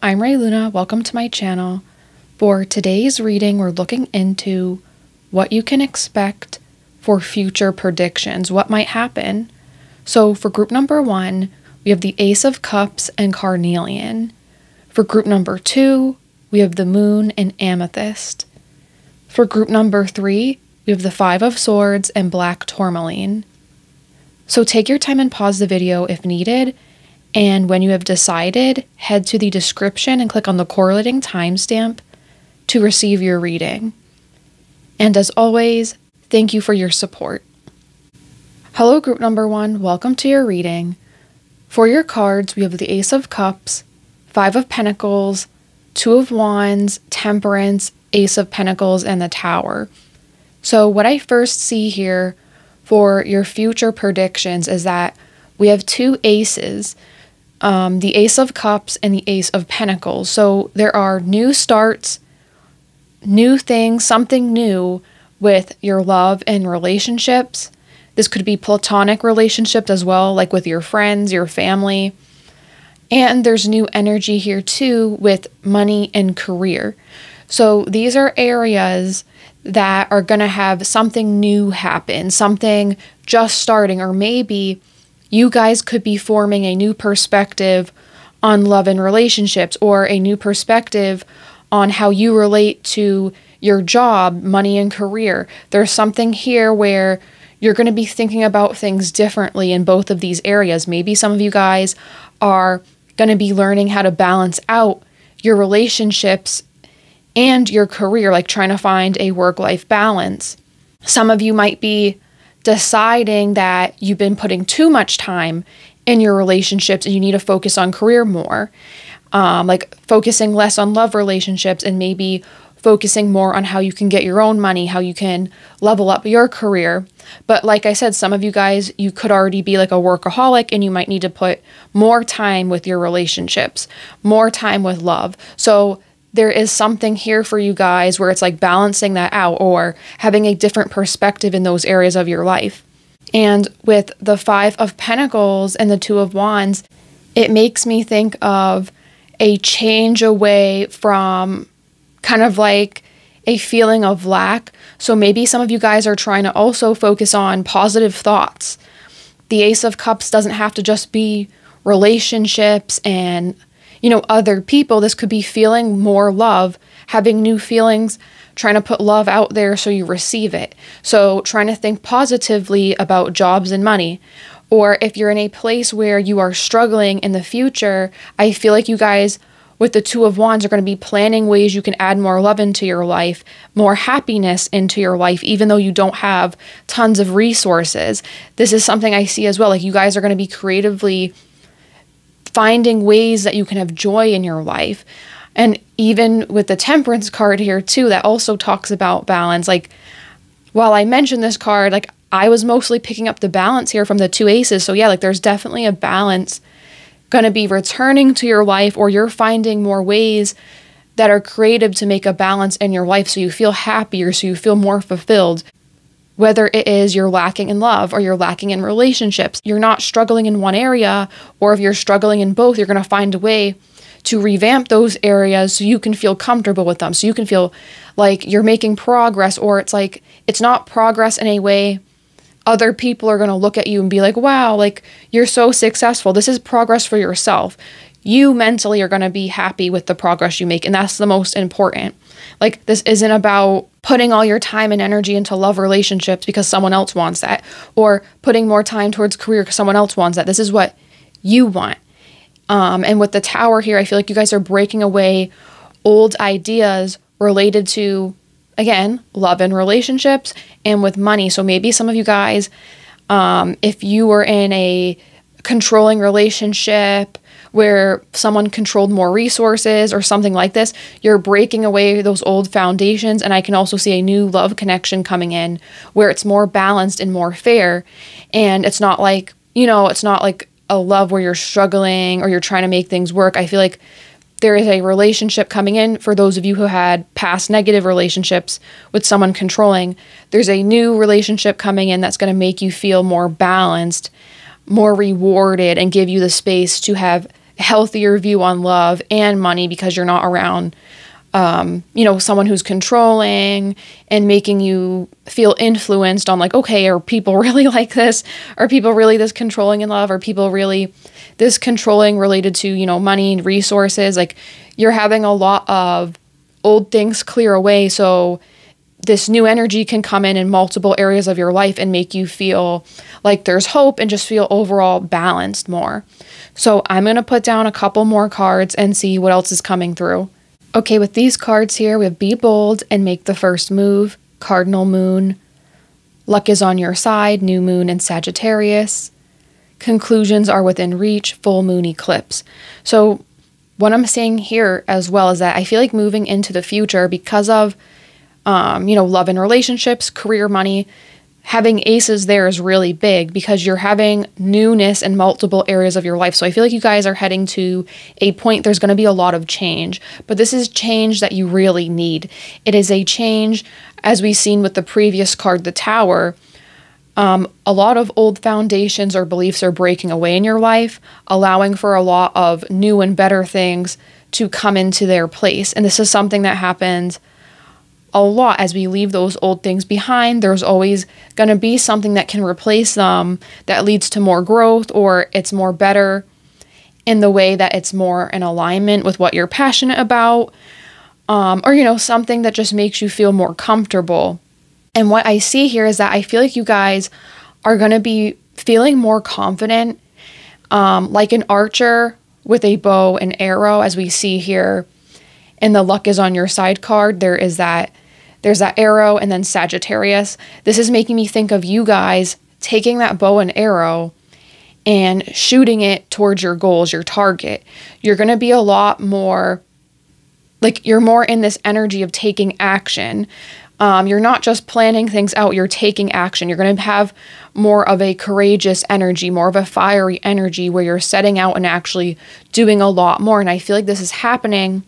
I'm Ray Luna. Welcome to my channel. For today's reading, we're looking into what you can expect for future predictions, what might happen. So for group number 1, we have the Ace of Cups and Carnelian. For group number 2, we have the Moon and Amethyst. For group number 3, we have the Five of Swords and Black Tourmaline. So take your time and pause the video if needed, and when you have decided, head to the description and click on the correlating timestamp to receive your reading. And as always, thank you for your support. Hello group number 1, welcome to your reading. For your cards, we have the Ace of Cups, Five of Pentacles, Two of Wands, Temperance, Ace of Pentacles, and the Tower. So what I first see here for your future predictions is that we have two aces, the Ace of Cups and the Ace of Pentacles. So there are new starts, new things, something new with your love and relationships. This could be platonic relationships as well, like with your friends, your family. And there's new energy here too with money and career. So these are areas that are going to have something new happen, something just starting, or maybe you guys could be forming a new perspective on love and relationships, or a new perspective on how you relate to your job, money, and career. There's something here where you're going to be thinking about things differently in both of these areas. Maybe some of you guys are going to be learning how to balance out your relationships and your career, like trying to find a work-life balance. Some of you might be deciding that you've been putting too much time in your relationships and you need to focus on career more, like focusing less on love relationships and maybe focusing more on how you can get your own money, how you can level up your career. But like I said, some of you guys, you could already be like a workaholic and you might need to put more time with your relationships, more time with love. So there is something here for you guys where it's like balancing that out or having a different perspective in those areas of your life. And with the Five of Pentacles and the Two of Wands, it makes me think of a change away from kind of like a feeling of lack. So maybe some of you guys are trying to also focus on positive thoughts. The Ace of Cups doesn't have to just be relationships and other people. This could be feeling more love, having new feelings, trying to put love out there so you receive it. So trying to think positively about jobs and money. Or if you're in a place where you are struggling in the future, I feel like you guys with the Two of Wands are going to be planning ways you can add more love into your life, more happiness into your life, even though you don't have tons of resources. This is something I see as well. Like you guys are going to be creatively finding ways that you can have joy in your life. And even with the Temperance card here too, that also talks about balance. Like while I mentioned this card, like I was mostly picking up the balance here from the two aces. So yeah, like there's definitely a balance going to be returning to your life, or you're finding more ways that are creative to make a balance in your life so you feel happier, so you feel more fulfilled. Whether it is you're lacking in love or you're lacking in relationships, you're not struggling in one area, or if you're struggling in both, you're going to find a way to revamp those areas so you can feel comfortable with them, so you can feel like you're making progress, or it's like it's not progress in a way other people are going to look at you and be like, wow, like you're so successful. This is progress for yourself. You mentally are going to be happy with the progress you make, and that's the most important. Like this isn't about putting all your time and energy into love relationships because someone else wants that, or putting more time towards career because someone else wants that. This is what you want. And with the Tower here, I feel like you guys are breaking away old ideas related to, again, love and relationships and with money. So maybe some of you guys, if you were in a controlling relationship where someone controlled more resources or something like this, you're breaking away those old foundations. And I can also see a new love connection coming in where it's more balanced and more fair. And it's not like, it's not like a love where you're struggling or you're trying to make things work. I feel like there is a relationship coming in for those of you who had past negative relationships with someone controlling. There's a new relationship coming in that's going to make you feel more balanced, more rewarded, and give you the space to have healthier view on love and money because you're not around, someone who's controlling and making you feel influenced on like, okay, are people really like this? Are people really this controlling in love? Are people really this controlling related to, money and resources? Like, you're having a lot of old things clear away. So this new energy can come in multiple areas of your life and make you feel like there's hope and just feel overall balanced more. So I'm going to put down a couple more cards and see what else is coming through. Okay, with these cards here, we have Be Bold and Make the First Move, Cardinal Moon, Luck is on your side, New Moon and Sagittarius. Conclusions are within reach, Full Moon Eclipse. So what I'm saying here as well is that I feel like moving into the future because of love and relationships, career, money, having aces there is really big because you're having newness in multiple areas of your life. So I feel like you guys are heading to a point, there's going to be a lot of change, but this is change that you really need. It is a change, as we've seen with the previous card, the Tower. A lot of old foundations or beliefs are breaking away in your life, allowing for a lot of new and better things to come into their place. And this is something that happens a lot as we leave those old things behind. There's always going to be something that can replace them that leads to more growth, or it's more better in the way that it's more in alignment with what you're passionate about, or something that just makes you feel more comfortable. And what I see here is that I feel like you guys are going to be feeling more confident, like an archer with a bow and arrow, as we see here in the Luck is on your side card. There's that arrow and then Sagittarius. This is making me think of you guys taking that bow and arrow and shooting it towards your goals, your target. You're going to be a lot more, like, you're more in this energy of taking action. You're not just planning things out, you're taking action. You're going to have more of a courageous energy, more of a fiery energy where you're setting out and actually doing a lot more. And I feel like this is happening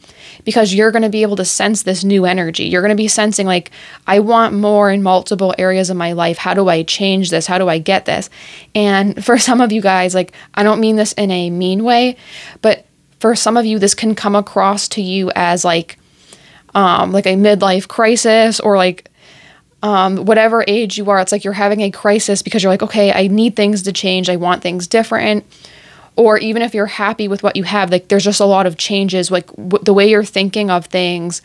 because you're going to be able to sense this new energy. You're going to be sensing like, I want more in multiple areas of my life. How do I change this? How do I get this? And for some of you guys, like, I don't mean this in a mean way, but for some of you, this can come across to you as like a midlife crisis, or like whatever age you are, it's like you're having a crisis because you're like, okay, I need things to change. I want things different. Or even if you're happy with what you have, like there's just a lot of changes, like the way you're thinking of things,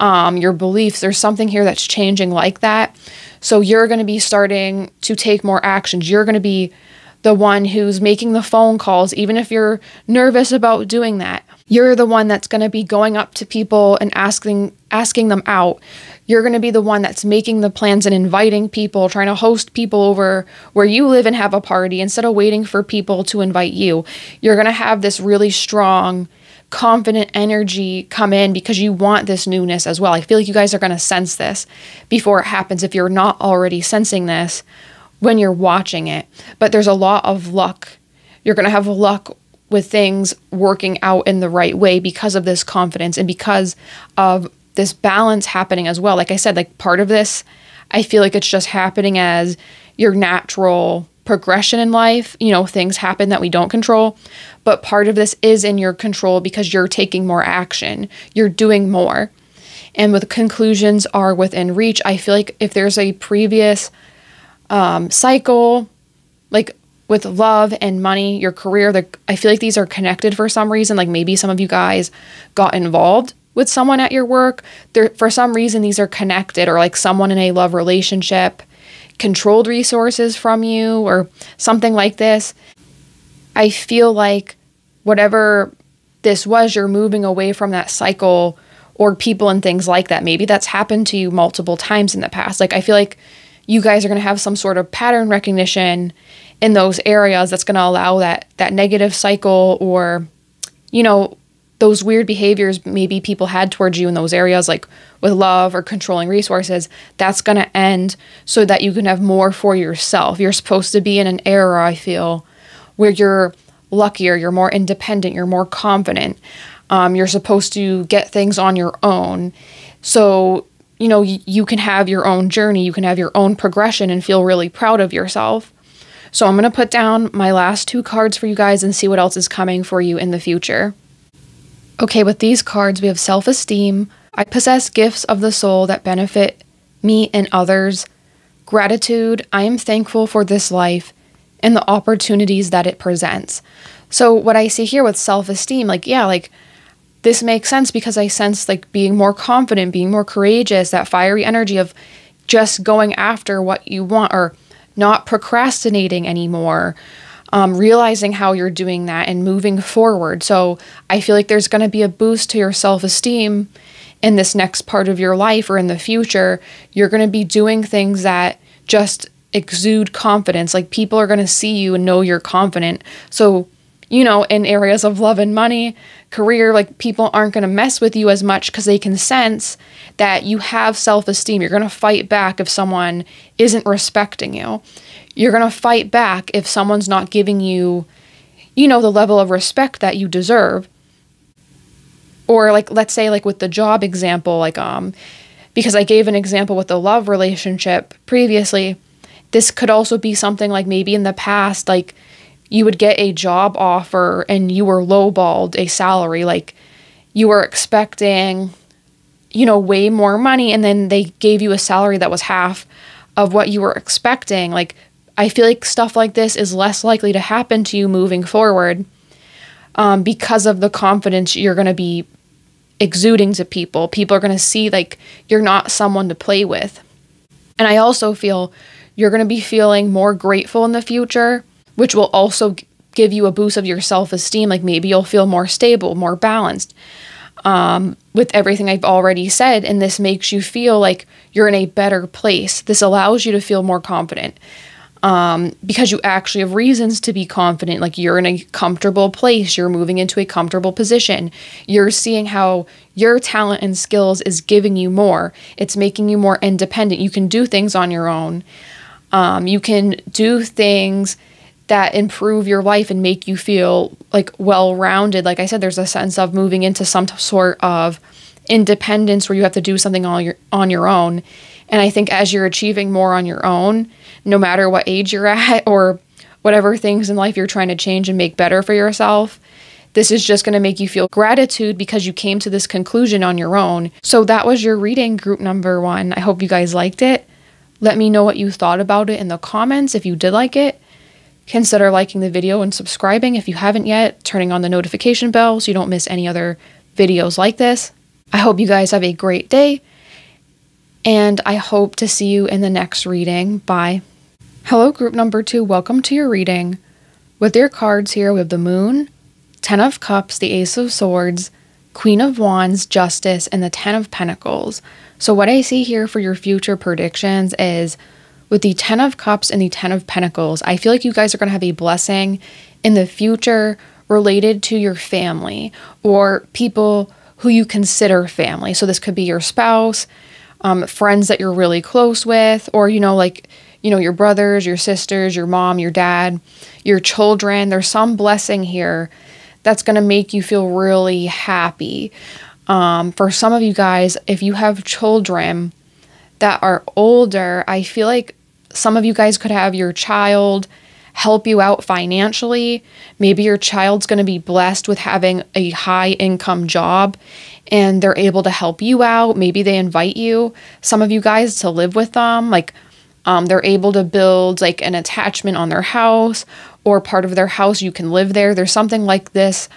your beliefs, there's something here that's changing like that. So you're going to be starting to take more actions. You're going to be the one who's making the phone calls, even if you're nervous about doing that. You're the one that's going to be going up to people and asking them out. You're going to be the one that's making the plans and inviting people, trying to host people over where you live and have a party instead of waiting for people to invite you. You're going to have this really strong, confident energy come in because you want this newness as well. I feel like you guys are going to sense this before it happens if you're not already sensing this when you're watching it. But there's a lot of luck. You're going to have luck with things working out in the right way because of this confidence and because of this balance happening as well. Like I said, like part of this, I feel like it's just happening as your natural progression in life. Things happen that we don't control, but part of this is in your control because you're taking more action. You're doing more. And with conclusions are within reach, I feel like if there's a previous cycle, like with love and money, your career, I feel like these are connected for some reason. Like maybe some of you guys got involved with someone at your work. For some reason, these are connected, or like someone in a love relationship controlled resources from you or something like this. I feel like whatever this was, you're moving away from that cycle or people and things like that. Maybe that's happened to you multiple times in the past. Like I feel like you guys are going to have some sort of pattern recognition in those areas that's going to allow that negative cycle, or, those weird behaviors maybe people had towards you in those areas, like with love or controlling resources, that's going to end so that you can have more for yourself. You're supposed to be in an era, I feel, where you're luckier, you're more independent, you're more confident. You're supposed to get things on your own. So, you can have your own journey, you can have your own progression and feel really proud of yourself. So I'm going to put down my last 2 cards for you guys and see what else is coming for you in the future. Okay, with these cards, we have self-esteem. I possess gifts of the soul that benefit me and others. Gratitude. I am thankful for this life and the opportunities that it presents. So what I see here with self-esteem, like, yeah, like this makes sense because I sense like being more confident, being more courageous, that fiery energy of just going after what you want or not procrastinating anymore, realizing how you're doing that and moving forward. So I feel like there's going to be a boost to your self-esteem in this next part of your life or in the future. You're going to be doing things that just exude confidence. Like people are going to see you and know you're confident. So, you know, in areas of love and money, career, like people aren't going to mess with you as much because they can sense that you have self-esteem. You're going to fight back if someone isn't respecting you. You're going to fight back if someone's not giving you, you know, the level of respect that you deserve. Or like, let's say like with the job example, like, because I gave an example with the love relationship previously, this could also be something like maybe in the past, like you would get a job offer and you were lowballed a salary, like you were expecting, you know, way more money, and then they gave you a salary that was half of what you were expecting. Like, I feel like stuff like this is less likely to happen to you moving forward because of the confidence you're going to be exuding to people. People are going to see like you're not someone to play with. And I also feel you're going to be feeling more grateful in the future, which will also give you a boost of your self-esteem. Like maybe you'll feel more stable, more balanced with everything I've already said. And this makes you feel like you're in a better place. This allows you to feel more confident because you actually have reasons to be confident. Like you're in a comfortable place. You're moving into a comfortable position. You're seeing how your talent and skills is giving you more. It's making you more independent. You can do things on your own. You can do things that improve your life and make you feel like well-rounded. Like I said, there's a sense of moving into some sort of independence where you have to do something on your own. And I think as you're achieving more on your own, no matter what age you're at or whatever things in life you're trying to change and make better for yourself, this is just going to make you feel gratitude because you came to this conclusion on your own. So that was your reading, group number 1. I hope you guys liked it. Let me know what you thought about it in the comments if you did like it. Consider liking the video and subscribing if you haven't yet, turning on the notification bell so you don't miss any other videos like this. I hope you guys have a great day, and I hope to see you in the next reading. Bye. Hello, group number 2. Welcome to your reading. With your cards here, we have the Moon, 10 of Cups, the Ace of Swords, Queen of Wands, Justice, and the 10 of Pentacles. So what I see here for your future predictions is with the 10 of Cups and the 10 of Pentacles, I feel like you guys are going to have a blessing in the future related to your family or people who you consider family. So this could be your spouse, friends that you're really close with, or, you know, like, you know, your brothers, your sisters, your mom, your dad, your children. There's some blessing here that's going to make you feel really happy. For some of you guys, if you have children that are older, I feel like some of you guys could have your child help you out financially. Maybe your child's going to be blessed with having a high income job and they're able to help you out. Maybe they invite you, some of you guys, to live with them. Like they're able to build like an attachment on their house, or part of their house you can live there. There's something like this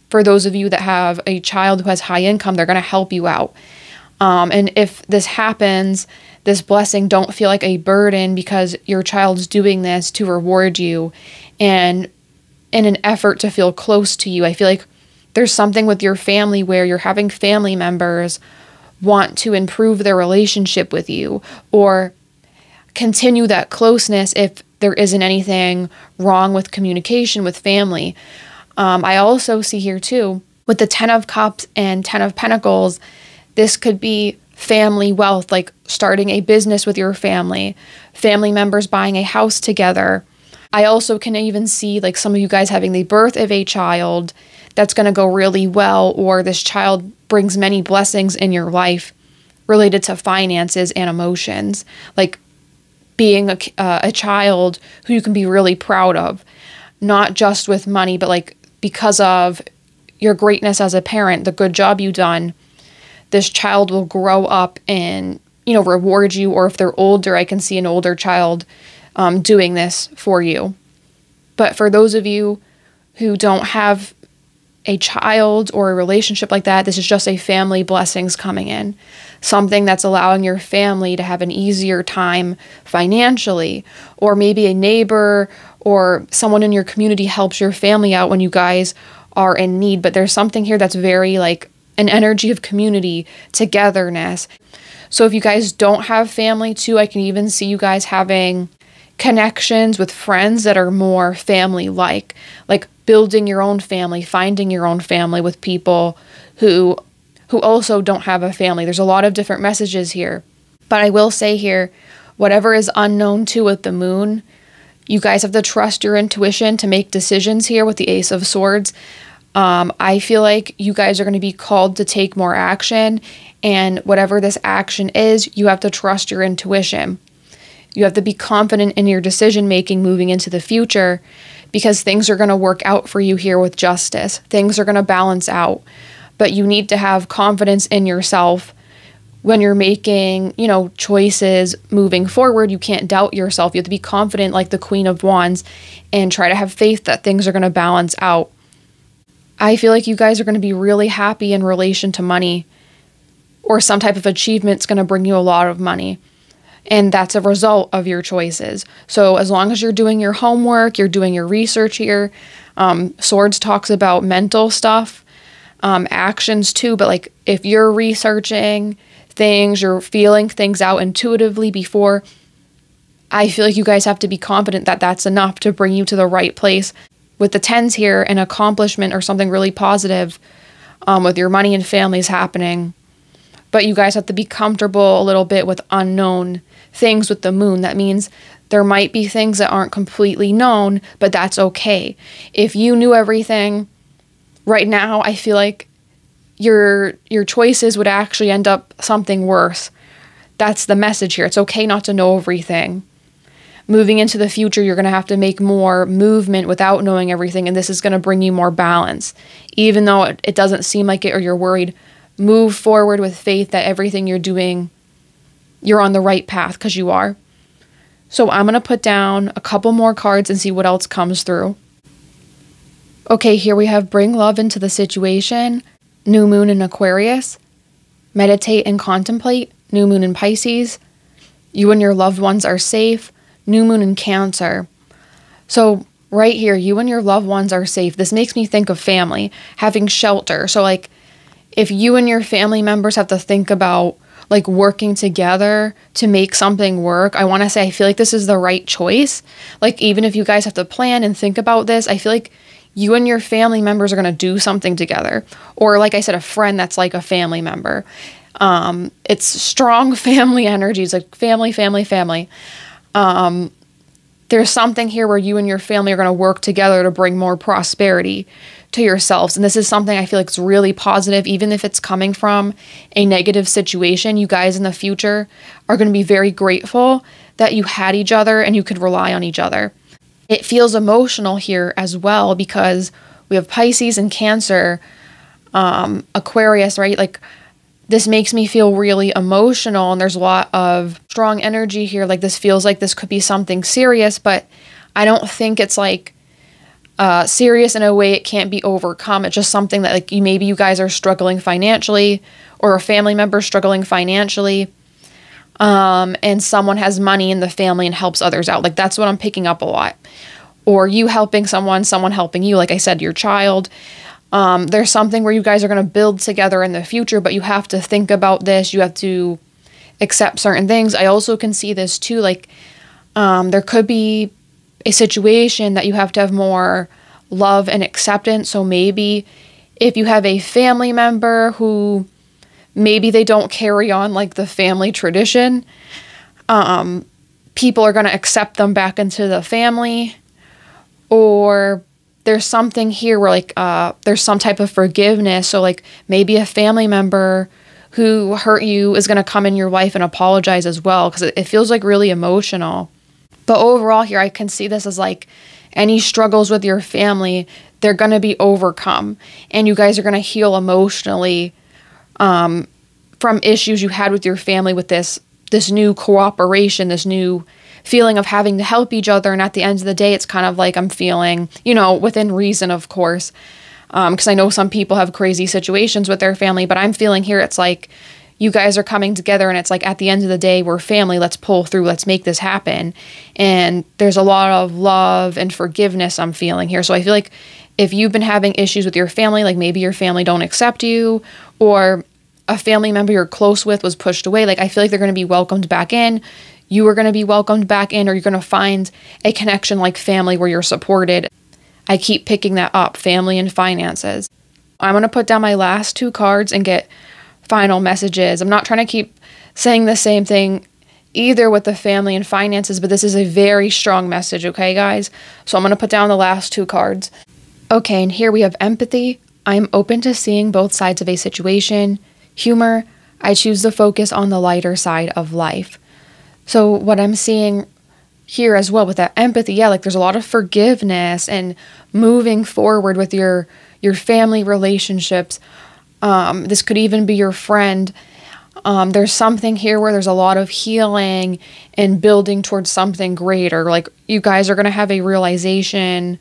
for those of you that have a child who has high income. They're going to help you out. And if this happens, this blessing, don't feel like a burden because your child's doing this to reward you and in an effort to feel close to you. I feel like there's something with your family where you're having family members want to improve their relationship with you or continue that closeness if there isn't anything wrong with communication with family. I also see here too, with the 10 of Cups and 10 of Pentacles, this could be family wealth, like starting a business with your family, family members buying a house together. I also can even see like some of you guys having the birth of a child that's going to go really well, or this child brings many blessings in your life related to finances and emotions. Like being a child who you can be really proud of, not just with money, but like because of your greatness as a parent, the good job you've done. This child will grow up and, reward you. Or if they're older, I can see an older child doing this for you. But for those of you who don't have a child or a relationship like that, this is just a family blessings coming in. Something that's allowing your family to have an easier time financially. Or maybe a neighbor or someone in your community helps your family out when you guys are in need. But there's something here that's very like an energy of community, togetherness. So if you guys don't have family too, I can even see you guys having connections with friends that are more family-like building your own family, finding your own family with people who also don't have a family. There's a lot of different messages here. But I will say here, whatever is unknown to with the moon, you guys have to trust your intuition to make decisions here with the Ace of Swords. I feel like you guys are going to be called to take more action, and whatever this action is, you have to trust your intuition. You have to be confident in your decision making moving into the future, because things are going to work out for you here with justice. Things are going to balance out, but you need to have confidence in yourself when you're making, choices moving forward. You can't doubt yourself. You have to be confident like the Queen of Wands and try to have faith that things are going to balance out. I feel like you guys are going to be really happy in relation to money, or some type of achievement is going to bring you a lot of money. And that's a result of your choices. So as long as you're doing your homework, you're doing your research here. Swords talks about mental stuff, actions too. But like if you're researching things, you're feeling things out intuitively before, I feel like you guys have to be confident that that's enough to bring you to the right place. With the tens here, an accomplishment or something really positive with your money and families happening. But you guys have to be comfortable a little bit with unknown things with the moon. That means there might be things that aren't completely known, but that's okay. If you knew everything right now, I feel like your choices would actually end up something worse. That's the message here. It's okay not to know everything. Moving into the future, you're going to have to make more movement without knowing everything, and this is going to bring you more balance. Even though it doesn't seem like it or you're worried, move forward with faith that everything you're doing, you're on the right path, because you are. So I'm going to put down a couple more cards and see what else comes through. Okay, here we have bring love into the situation, new moon in Aquarius, meditate and contemplate, new moon in Pisces, you and your loved ones are safe, new moon in Cancer. So right here, you and your loved ones are safe. This makes me think of family, having shelter. So like if you and your family members have to think about like working together to make something work, I want to say I feel like this is the right choice. Like even if you guys have to plan and think about this, I feel like you and your family members are going to do something together. Or like I said, a friend that's like a family member. It's strong family energies, like family. There's something here where you and your family are going to work together to bring more prosperity to yourselves. And this is something I feel like is really positive. Even if it's coming from a negative situation, you guys in the future are going to be very grateful that you had each other and you could rely on each other. It feels emotional here as well because we have Pisces and Cancer, Aquarius, right? Like this makes me feel really emotional, and there's a lot of strong energy here. Like this feels like this could be something serious, but I don't think it's like serious in a way it can't be overcome. It's just something that like maybe you guys are struggling financially, or a family member struggling financially, and someone has money in the family and helps others out. Like that's what I'm picking up a lot. Or you helping someone helping you. Like I said, your child. There's something where you guys are going to build together in the future, but you have to think about this. You have to accept certain things. I also can see this too. Like there could be a situation that you have to have more love and acceptance. So maybe if you have a family member who maybe they don't carry on like the family tradition, people are going to accept them back into the family. Or there's something here where like there's some type of forgiveness. So like maybe a family member who hurt you is going to come in your life and apologize as well, because it feels like really emotional. But overall here, I can see this as like any struggles with your family, they're going to be overcome, and you guys are going to heal emotionally from issues you had with your family, with this new cooperation, this new feeling of having to help each other. And at the end of the day, it's kind of like I'm feeling, within reason, of course, because I know some people have crazy situations with their family, but I'm feeling here it's like you guys are coming together, and it's like at the end of the day, we're family. Let's pull through. Let's make this happen. And there's a lot of love and forgiveness I'm feeling here. So I feel like if you've been having issues with your family, like maybe your family don't accept you, or a family member you're close with was pushed away, like I feel like they're going to be welcomed back in. You are going to be welcomed back in, or you're going to find a connection like family where you're supported. I keep picking that up, family and finances. I'm going to put down my last 2 cards and get final messages. I'm not trying to keep saying the same thing either with the family and finances, but this is a very strong message, okay, guys? So I'm going to put down the last 2 cards. Okay, and here we have empathy. I'm open to seeing both sides of a situation. Humor, I choose to focus on the lighter side of life. So what I'm seeing here as well with that empathy, yeah, like there's a lot of forgiveness and moving forward with your family relationships. This could even be your friend. There's something here where there's a lot of healing and building towards something greater. Like you guys are going to have a realization,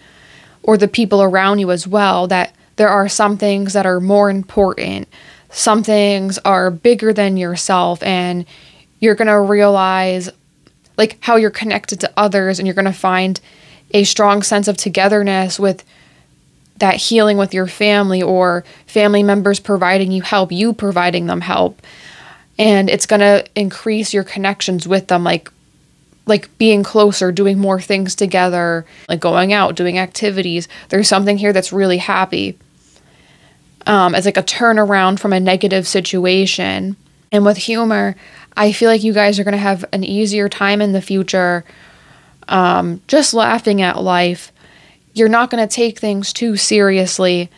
or the people around you as well, that there are some things that are more important. Some things are bigger than yourself, and you're going to realize like how you're connected to others, and you're going to find a strong sense of togetherness with that healing with your family, or family members providing you help, you providing them help. And it's going to increase your connections with them, like being closer, doing more things together, like going out, doing activities. There's something here that's really happy. It's like a turnaround from a negative situation. And with humor, I feel like you guys are going to have an easier time in the future, just laughing at life. You're not going to take things too seriously.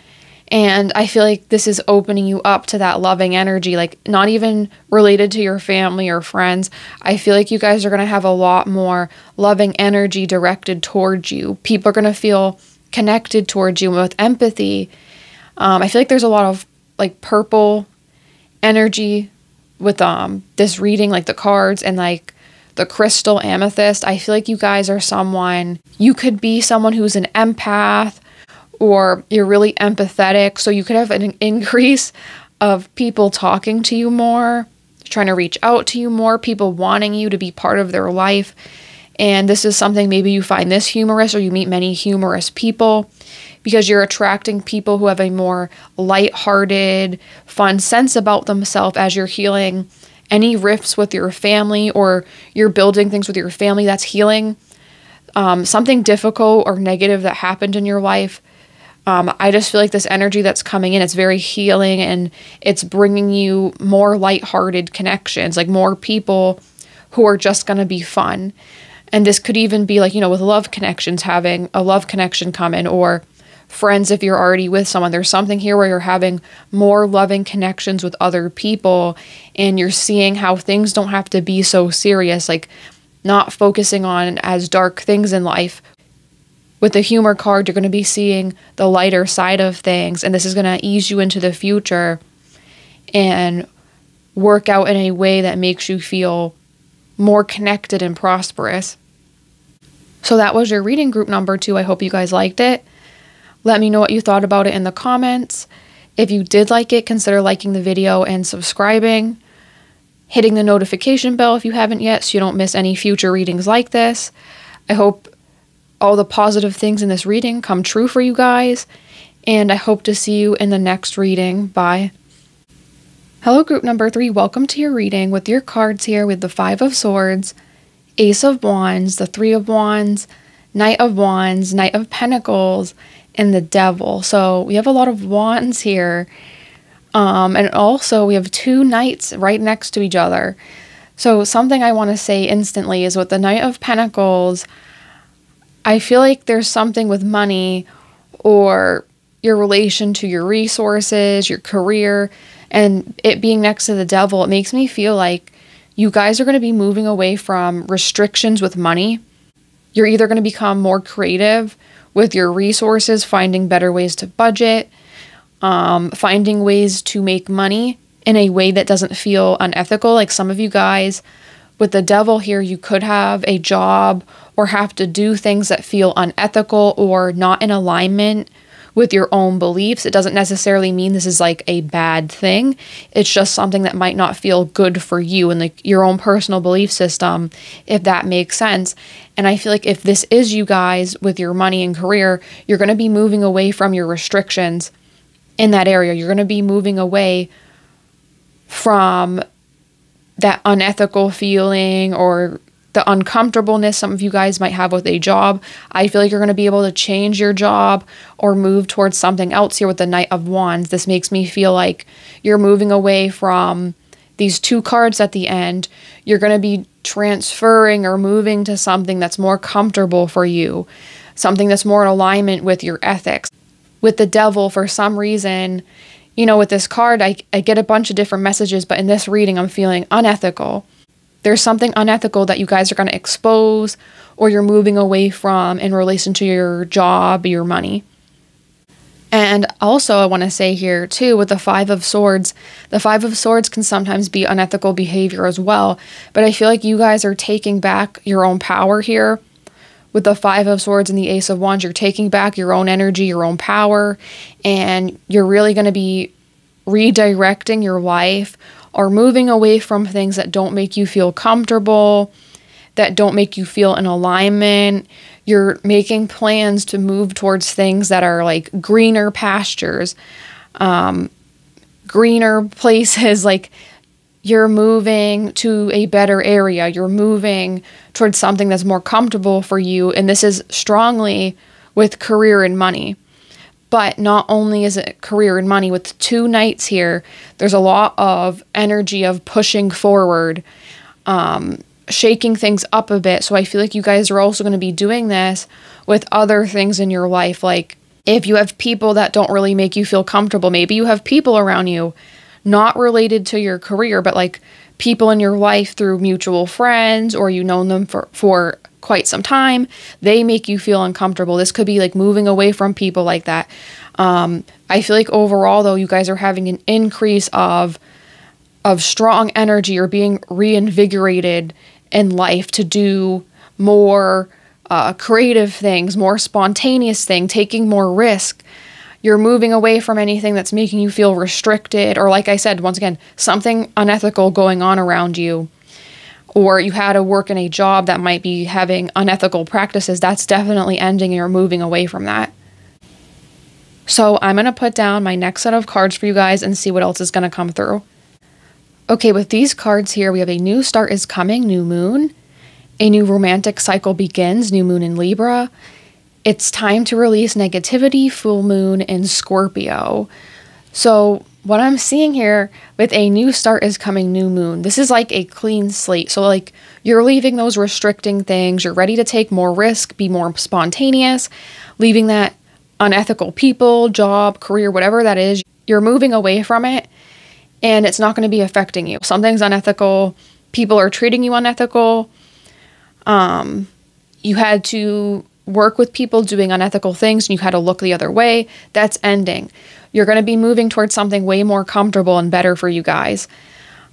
And I feel like this is opening you up to that loving energy, like not even related to your family or friends. I feel like you guys are going to have a lot more loving energy directed towards you. People are going to feel connected towards you with empathy. I feel like there's a lot of like purple energy with this reading, like the cards and like the crystal amethyst. I feel like you guys are someone, you could be someone who's an empath, or you're really empathetic. So you could have an increase of people talking to you more, trying to reach out to you more, people wanting you to be part of their life. And this is something maybe you find this humorous, or you meet many humorous people, because you're attracting people who have a more lighthearted, fun sense about themselves as you're healing any rifts with your family, or you're building things with your family that's healing something difficult or negative that happened in your life. I just feel like this energy that's coming in, it's very healing, and it's bringing you more lighthearted connections, like more people who are just going to be fun. And this could even be like, with love connections, having a love connection come in, or friends if you're already with someone. There's something here where you're having more loving connections with other people, and you're seeing how things don't have to be so serious, like not focusing on as dark things in life. With the humor card, you're going to be seeing the lighter side of things, and this is going to ease you into the future and work out in a way that makes you feel more connected and prosperous. So that was your reading, group number 2. I hope you guys liked it. Let me know what you thought about it in the comments. If you did like it, consider liking the video and subscribing, hitting the notification bell if you haven't yet, so you don't miss any future readings like this. I hope all the positive things in this reading come true for you guys, and I hope to see you in the next reading. Bye. Hello, group number 3. Welcome to your reading with your cards here with the 5 of Swords, Ace of Wands, the 3 of Wands, Knight of Wands, Knight of Pentacles, and the Devil. So we have a lot of wands here. And also we have 2 knights right next to each other. So something I want to say instantly is with the Knight of Pentacles, I feel like there's something with money, or your relation to your resources, your career. and it being next to the devil, it makes me feel like you guys are going to be moving away from restrictions with money. You're either going to become more creative with your resources, finding better ways to budget, finding ways to make money in a way that doesn't feel unethical. Like some of you guys with the devil here, you could have a job or have to do things that feel unethical or not in alignment with your own beliefs. It doesn't necessarily mean this is like a bad thing. It's just something that might not feel good for you and like your own personal belief system, if that makes sense. And I feel like if this is you guys with your money and career, you're going to be moving away from your restrictions in that area. You're going to be moving away from that unethical feeling or the uncomfortableness some of you guys might have with a job. I feel like you're going to be able to change your job or move towards something else here with the Knight of Wands. This makes me feel like you're moving away from these two cards at the end. You're going to be transferring or moving to something that's more comfortable for you, something that's more in alignment with your ethics. With the devil, for some reason, with this card, I get a bunch of different messages, but in this reading, I'm feeling unethical. There's something unethical that you guys are going to expose or you're moving away from in relation to your job, your money. And also I want to say here too, with the Five of Swords can sometimes be unethical behavior as well. But I feel like you guys are taking back your own power here. With the Five of Swords and the Ace of Wands, you're taking back your own energy, your own power, and you're really going to be redirecting your life or moving away from things that don't make you feel comfortable, that don't make you feel in alignment. You're making plans to move towards things that are like greener pastures, greener places. Like you're moving to a better area. You're moving towards something that's more comfortable for you. And this is strongly with career and money. But not only is it career and money, with two knights here, there's a lot of energy of pushing forward, shaking things up a bit. So I feel like you guys are also going to be doing this with other things in your life. Like if you have people that don't really make you feel comfortable, maybe you have people around you not related to your career, but like people in your life through mutual friends, or you know them for quite some time, they make you feel uncomfortable. This could be like moving away from people like that. I feel like overall though, you guys are having an increase of strong energy or being reinvigorated in life to do more creative things, more spontaneous things, taking more risk. You're moving away from anything that's making you feel restricted, or like I said, once again, something unethical going on around you. Or you had to work in a job that might be having unethical practices. That's definitely ending and you're moving away from that. So I'm going to put down my next set of cards for you guys and see what else is going to come through. Okay, with these cards here, we have a new start is coming, new moon. A new romantic cycle begins, new moon in Libra. It's time to release negativity, full moon in Scorpio. So what I'm seeing here with a new start is coming, new moon, this is like a clean slate. So like you're leaving those restricting things. You're ready to take more risk, be more spontaneous, leaving that unethical people, job, career, whatever that is. You're moving away from it and it's not going to be affecting you. Something's unethical. People are treating you unethical. You had to work with people doing unethical things and you had to look the other way. That's ending. You're going to be moving towards something way more comfortable and better for you guys.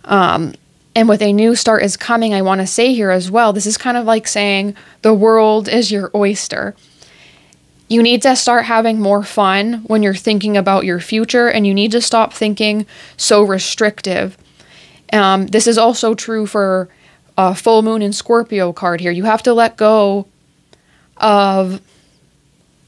And with a new start is coming, I want to say here as well, this is kind of like saying the world is your oyster. You need to start having more fun when you're thinking about your future, and you need to stop thinking so restrictive. This is also true for a full moon in Scorpio card here. You have to let go of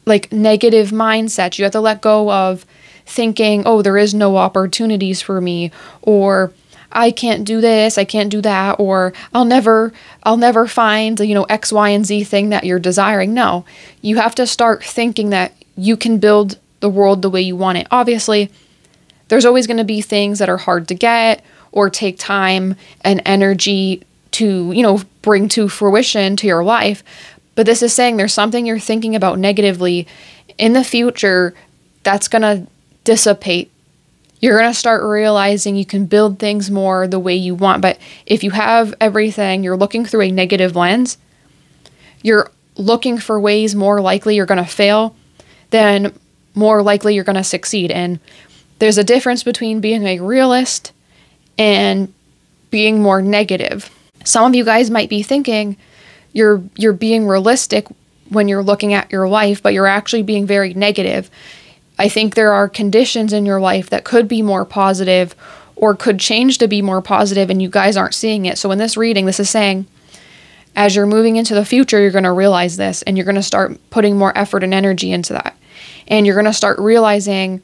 like negative mindsets. You have to let go of thinking, oh, there is no opportunities for me, or I can't do this, I can't do that, or I'll never find, X, Y, and Z thing that you're desiring. No, you have to start thinking that you can build the world the way you want it. Obviously, there's always going to be things that are hard to get or take time and energy to, bring to fruition to your life. But this is saying there's something you're thinking about negatively in the future that's going to dissipate. You're going to start realizing you can build things more the way you want. But if you have everything, you're looking through a negative lens, you're looking for ways more likely you're going to fail than more likely you're going to succeed. And there's a difference between being a realist and being more negative. Some of you guys might be thinking you're being realistic when you're looking at your life, but you're actually being very negative. I think there are conditions in your life that could be more positive or could change to be more positive, and you guys aren't seeing it. So in this reading, this is saying, as you're moving into the future, you're going to realize this, and you're going to start putting more effort and energy into that. And you're going to start realizing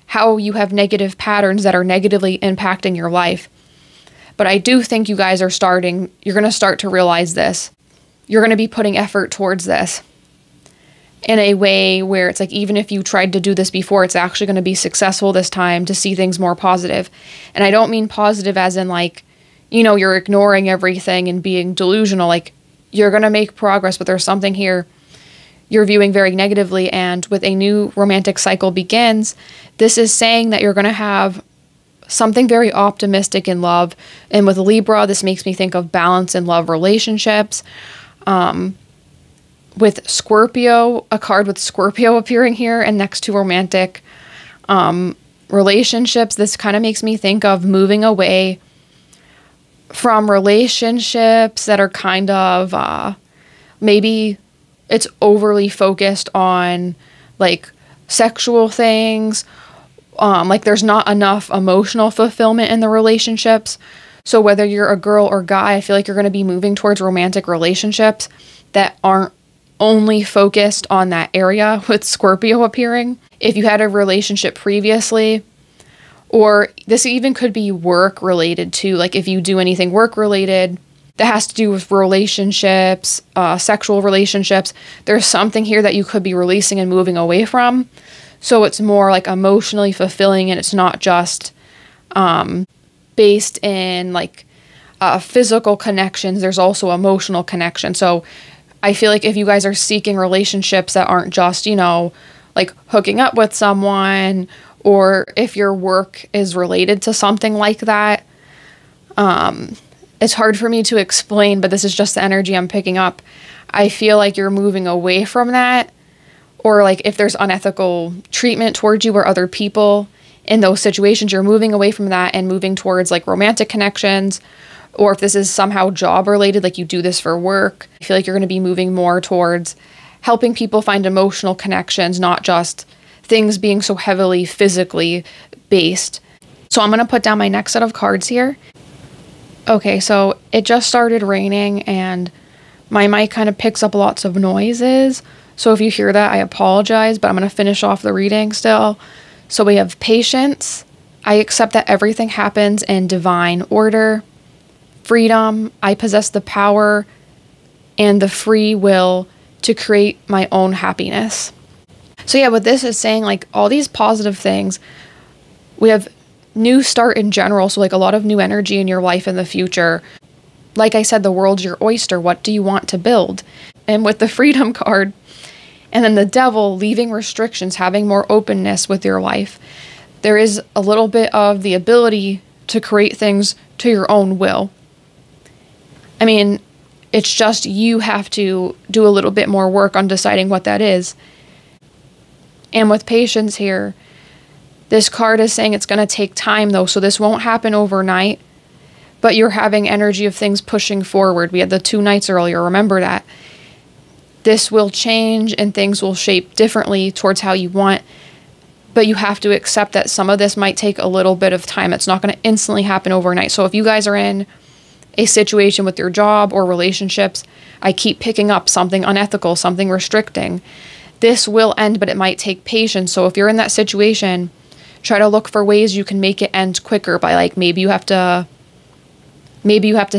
how you have negative patterns that are negatively impacting your life. But I do think you guys are you're going to start to realize this. You're going to be putting effort towards this in a way where it's like, even if you tried to do this before, it's actually going to be successful this time to see things more positive. And I don't mean positive as in like, you're ignoring everything and being delusional. Like, you're going to make progress, but there's something here you're viewing very negatively. And with a new romantic cycle begins, this is saying that you're going to have something very optimistic in love. And with Libra, this makes me think of balance in love relationships. With Scorpio, a card with Scorpio appearing here and next to romantic relationships, this kind of makes me think of moving away from relationships that are kind of maybe it's overly focused on like sexual things, like there's not enough emotional fulfillment in the relationships. So whether you're a girl or guy, I feel like you're going to be moving towards romantic relationships that aren't only focused on that area, with Scorpio appearing. If you had a relationship previously, or this even could be work related too, like if you do anything work related that has to do with relationships, sexual relationships, there's something here that you could be releasing and moving away from. So it's more like emotionally fulfilling, and it's not just based in like physical connections. There's also emotional connection. So I feel like if you guys are seeking relationships that aren't just, like hooking up with someone, or if your work is related to something like that, it's hard for me to explain, but this is just the energy I'm picking up. I feel like you're moving away from that, or like if there's unethical treatment towards you or other people in those situations, you're moving away from that and moving towards like romantic connections. Or if this is somehow job related, like you do this for work, I feel like you're going to be moving more towards helping people find emotional connections, not just things being so heavily physically based. So I'm going to put down my next set of cards here. Okay, so it just started raining and my mic kind of picks up lots of noises. So if you hear that, I apologize, but I'm going to finish off the reading still. So we have patience. I accept that everything happens in divine order. Freedom, I possess the power and the free will to create my own happiness. So yeah, what this is saying, like all these positive things, we have new start in general. So like a lot of new energy in your life in the future. Like I said, the world's your oyster. What do you want to build? And with the freedom card, and then the devil, leaving restrictions, having more openness with your life. There is a little bit of the ability to create things to your own will. I mean, it's just you have to do a little bit more work on deciding what that is. And with patience here, this card is saying it's going to take time though, so this won't happen overnight, but you're having energy of things pushing forward. We had the 2 nights earlier, remember that. This will change and things will shape differently towards how you want, but you have to accept that some of this might take a little bit of time. It's not going to instantly happen overnight. So if you guys are in a situation with your job or relationships, I keep picking up something unethical, something restricting. This will end, but it might take patience. So if you're in that situation, try to look for ways you can make it end quicker by like maybe you have to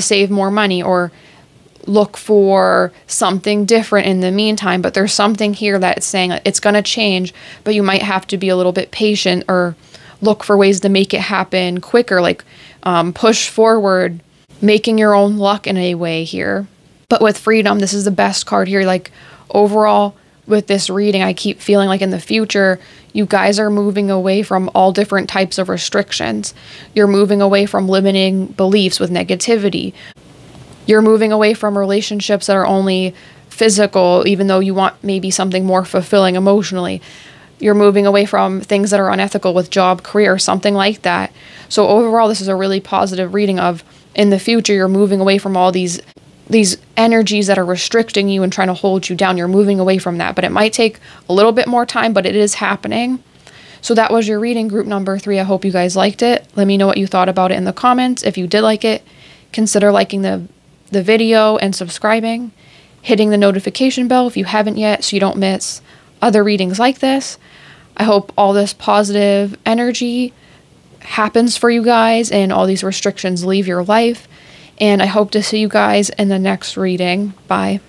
save more money or look for something different in the meantime. But there's something here that it's saying it's going to change, but you might have to be a little bit patient or look for ways to make it happen quicker, like push forward, making your own luck in a way here. But with freedom, this is the best card here. Like overall with this reading, I keep feeling like in the future, You guys are moving away from all different types of restrictions. You're moving away from limiting beliefs with negativity. You're moving away from relationships that are only physical, even though you want maybe something more fulfilling emotionally. You're moving away from things that are unethical with job, career, something like that. So overall, this is a really positive reading of, in the future, you're moving away from all these energies that are restricting you and trying to hold you down. You're moving away from that, but it might take a little bit more time, but it is happening. So that was your reading, group number 3. I hope you guys liked it. Let me know what you thought about it in the comments. If you did like it, consider liking the video and subscribing, hitting the notification bell if you haven't yet so you don't miss other readings like this. I hope all this positive energy happens for you guys and all these restrictions leave your life. And I hope to see you guys in the next reading. Bye.